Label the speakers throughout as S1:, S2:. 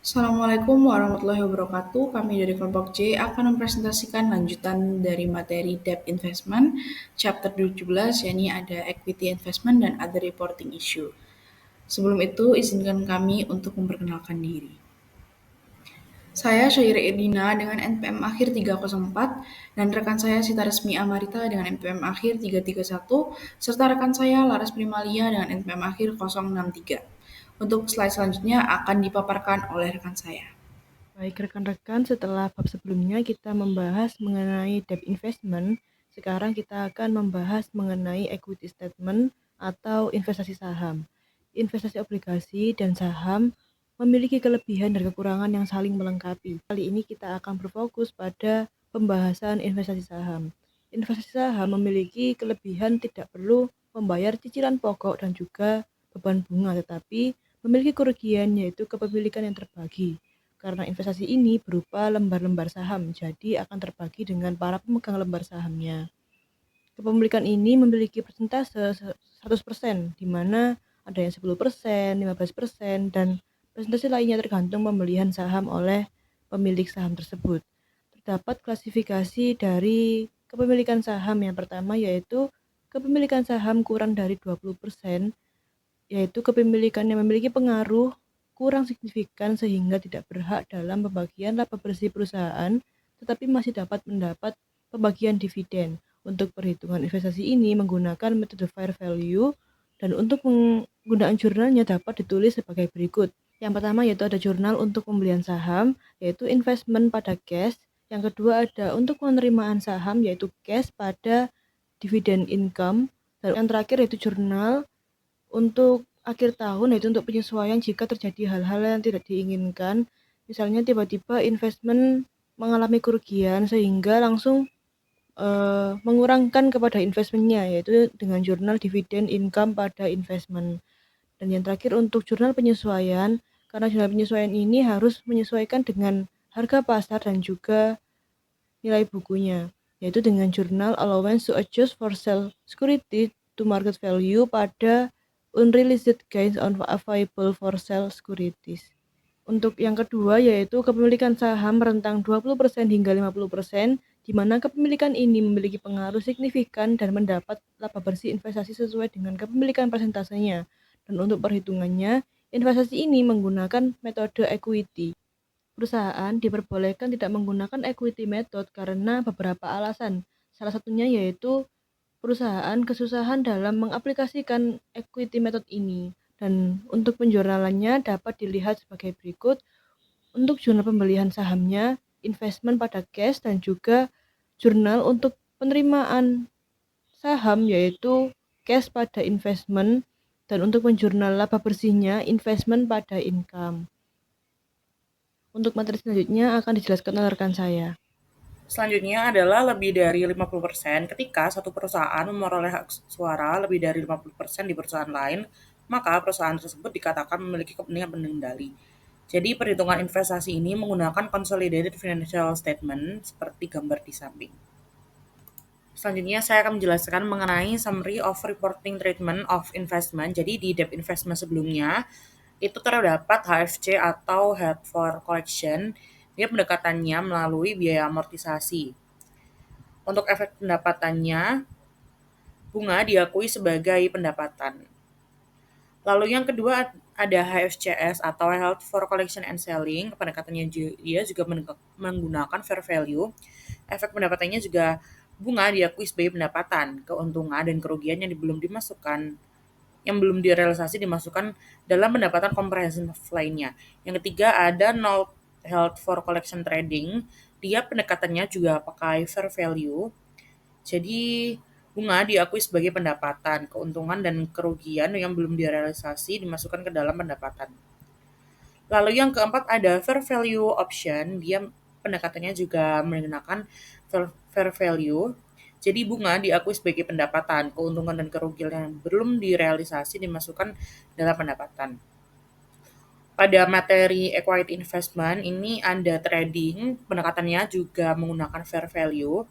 S1: Assalamualaikum warahmatullahi wabarakatuh. Kami dari kelompok J akan mempresentasikan lanjutan dari materi Debt Investment chapter 17, yakni ada Equity Investment dan Other Reporting Issue. Sebelum itu, izinkan kami untuk memperkenalkan diri. Saya Syaira Edina dengan NPM akhir 304 dan rekan saya Sita Resmi Amarita dengan NPM akhir 331 serta rekan saya Laras Primalia dengan NPM akhir 063. Untuk slide selanjutnya akan dipaparkan oleh rekan saya.
S2: Baik rekan-rekan, setelah bab sebelumnya kita membahas mengenai debt investment, sekarang kita akan membahas mengenai equity statement atau investasi saham. Investasi obligasi dan saham memiliki kelebihan dan kekurangan yang saling melengkapi. Kali ini kita akan berfokus pada pembahasan investasi saham. Investasi saham memiliki kelebihan tidak perlu membayar cicilan pokok dan juga beban bunga, tetapi memiliki kerugian yaitu kepemilikan yang terbagi. Karena investasi ini berupa lembar-lembar saham, jadi akan terbagi dengan para pemegang lembar sahamnya. Kepemilikan ini memiliki persentase 100%, di mana ada yang 10%, 15%, dan presentasi lainnya tergantung pembelian saham oleh pemilik saham tersebut. Terdapat klasifikasi dari kepemilikan saham. Yang pertama yaitu kepemilikan saham kurang dari 20%, yaitu kepemilikan yang memiliki pengaruh kurang signifikan sehingga tidak berhak dalam pembagian laba bersih perusahaan, tetapi masih dapat mendapat pembagian dividen. Untuk perhitungan investasi ini menggunakan metode fair value, dan untuk penggunaan jurnalnya dapat ditulis sebagai berikut. Yang pertama yaitu ada jurnal untuk pembelian saham, yaitu investment pada cash. Yang kedua ada untuk penerimaan saham, yaitu cash pada dividend income. Dan yang terakhir yaitu jurnal untuk akhir tahun, yaitu untuk penyesuaian jika terjadi hal-hal yang tidak diinginkan. Misalnya tiba-tiba investment mengalami kerugian sehingga langsung mengurangkan kepada investmentnya, yaitu dengan jurnal dividen income pada investment. Dan yang terakhir untuk jurnal penyesuaian, karena jurnal penyesuaian ini harus menyesuaikan dengan harga pasar dan juga nilai bukunya, yaitu dengan jurnal allowance to adjust for sale security to market value pada unrealized gains on available for sale securities. Untuk yang kedua yaitu kepemilikan saham rentang 20% hingga 50%, di mana kepemilikan ini memiliki pengaruh signifikan dan mendapat laba bersih investasi sesuai dengan kepemilikan persentasenya. Dan untuk perhitungannya, investasi ini menggunakan metode equity. Perusahaan diperbolehkan tidak menggunakan equity method karena beberapa alasan. Salah satunya yaitu perusahaan kesusahan dalam mengaplikasikan equity method ini. Dan untuk penjurnalannya dapat dilihat sebagai berikut. Untuk jurnal pembelian sahamnya, investment pada cash, dan juga jurnal untuk penerimaan saham yaitu cash pada investment, dan untuk penjurnal laba bersihnya investment pada income. Untuk materi selanjutnya akan dijelaskan oleh rekan saya.
S3: Selanjutnya adalah lebih dari 50% ketika satu perusahaan memperoleh hak suara lebih dari 50% di perusahaan lain, maka perusahaan tersebut dikatakan memiliki kepentingan pengendali. Jadi perhitungan investasi ini menggunakan consolidated financial statement seperti gambar di samping. Selanjutnya saya akan menjelaskan mengenai summary of reporting treatment of investment. Jadi di debt investment sebelumnya itu terdapat HFC atau Held for Collection. Dia pendekatannya melalui biaya amortisasi. Untuk efek pendapatannya, bunga diakui sebagai pendapatan. Lalu yang kedua ada HFCS atau Held for Collection and Selling. Pendekatannya dia juga menggunakan fair value. Efek pendapatannya juga bunga diakui sebagai pendapatan, keuntungan dan kerugian yang belum dimasukkan, yang belum direalisasi dimasukkan dalam pendapatan komprehensif lainnya. Yang ketiga ada Note Held for Collection Trading. Dia pendekatannya juga pakai fair value. Jadi bunga diakui sebagai pendapatan, keuntungan dan kerugian yang belum direalisasi dimasukkan ke dalam pendapatan. Lalu yang keempat ada fair value option. Dia pendekatannya juga menggunakan fair value. Jadi bunga diakui sebagai pendapatan, keuntungan dan kerugian yang belum direalisasi dimasukkan dalam pendapatan. Pada materi equity investment ini ada trading, pendekatannya juga menggunakan fair value.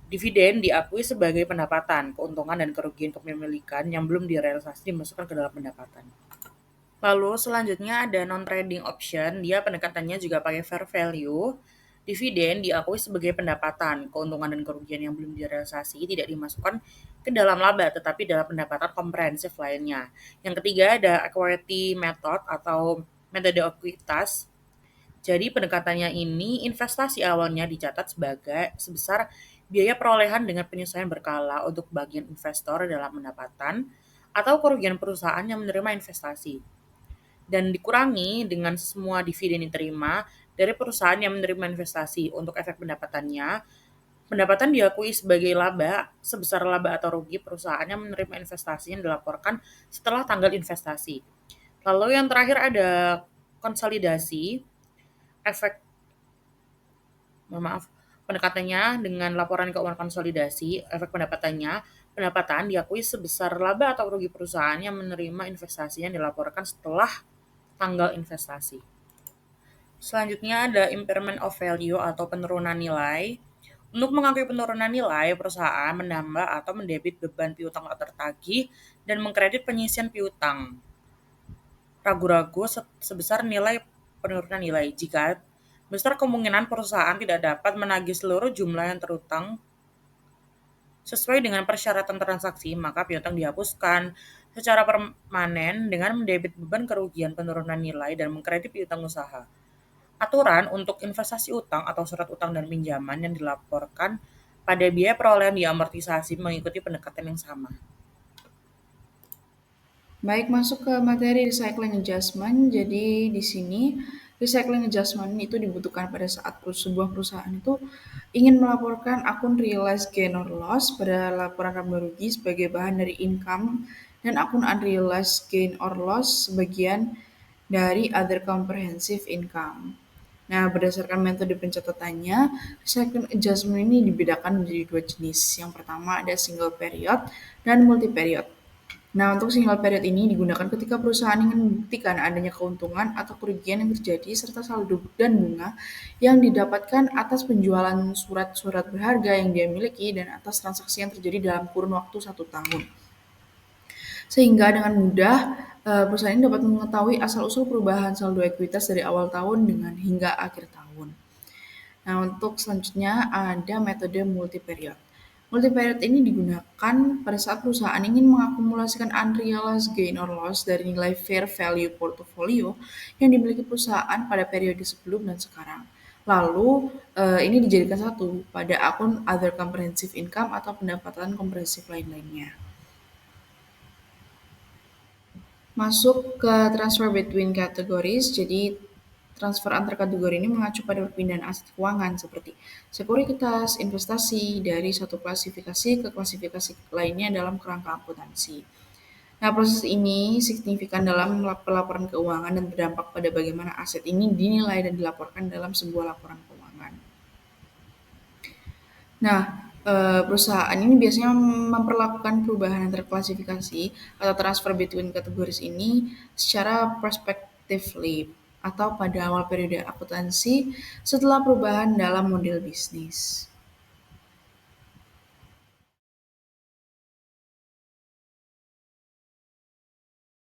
S3: Dividen diakui sebagai pendapatan, keuntungan dan kerugian kepemilikan yang belum direalisasi dimasukkan ke dalam pendapatan. Lalu selanjutnya ada non-trading option, dia pendekatannya juga pakai fair value. Dividen diakui sebagai pendapatan, keuntungan dan kerugian yang belum direalisasi tidak dimasukkan ke dalam laba tetapi dalam pendapatan komprehensif lainnya. Yang ketiga ada equity method atau metode ekuitas. Jadi pendekatannya ini investasi awalnya dicatat sebagai sebesar biaya perolehan dengan penyesuaian berkala untuk bagian investor dalam pendapatan atau kerugian perusahaan yang menerima investasi dan dikurangi dengan semua dividen yang diterima dari perusahaan yang menerima investasi. Untuk efek pendapatannya, pendapatan diakui sebagai laba sebesar laba atau rugi perusahaan yang menerima investasi yang dilaporkan setelah tanggal investasi. Lalu yang terakhir ada konsolidasi, efek mohon maaf, pendekatannya dengan laporan keuangan konsolidasi, efek pendapatan diakui sebesar laba atau rugi perusahaan yang menerima investasi yang dilaporkan setelah tanggal investasi. Selanjutnya ada impairment of value atau penurunan nilai. Untuk mengakui penurunan nilai, perusahaan menambah atau mendebit beban piutang tak tertagih dan mengkredit penyisian piutang ragu-ragu sebesar nilai penurunan nilai. Jika besar kemungkinan perusahaan tidak dapat menagih seluruh jumlah yang terutang sesuai dengan persyaratan transaksi, maka piutang dihapuskan secara permanen dengan mendebit beban kerugian penurunan nilai dan mengkredit piutang usaha. Aturan untuk investasi utang atau surat utang dan pinjaman yang dilaporkan pada biaya perolehan diamortisasi mengikuti pendekatan yang sama.
S1: Baik, masuk ke materi recycling adjustment. Jadi di sini recycling adjustment itu dibutuhkan pada saat sebuah perusahaan itu ingin melaporkan akun realized gain or loss pada laporan laba rugi sebagai bahan dari income dan akun unrealized gain or loss sebagian dari other comprehensive income. Nah, berdasarkan metode pencatatannya, recycling adjustment ini dibedakan menjadi dua jenis. Yang pertama ada single period dan multi period. Nah, untuk single period ini digunakan ketika perusahaan ingin membuktikan adanya keuntungan atau kerugian yang terjadi serta saldo dan bunga yang didapatkan atas penjualan surat-surat berharga yang dia miliki dan atas transaksi yang terjadi dalam kurun waktu 1 tahun. Sehingga dengan mudah perusahaan ini dapat mengetahui asal-usul perubahan saldo ekuitas dari awal tahun dengan hingga akhir tahun. Nah, untuk selanjutnya ada metode multi-period. Multi-period ini digunakan pada saat perusahaan ingin mengakumulasikan unrealized gain or loss dari nilai fair value portfolio yang dimiliki perusahaan pada periode sebelum dan sekarang. Lalu, ini dijadikan satu pada akun other comprehensive income atau pendapatan komprehensif lain-lainnya. Masuk ke transfer between categories, jadi transfer antar kategori ini mengacu pada perpindahan aset keuangan seperti sekuritas, investasi dari satu klasifikasi ke klasifikasi lainnya dalam kerangka akuntansi. Nah, proses ini signifikan dalam pelaporan keuangan dan berdampak pada bagaimana aset ini dinilai dan dilaporkan dalam sebuah laporan keuangan. Nah, perusahaan ini biasanya memperlakukan perubahan antar klasifikasi atau transfer between categories ini secara prospectively atau pada awal periode akuntansi setelah perubahan dalam model bisnis.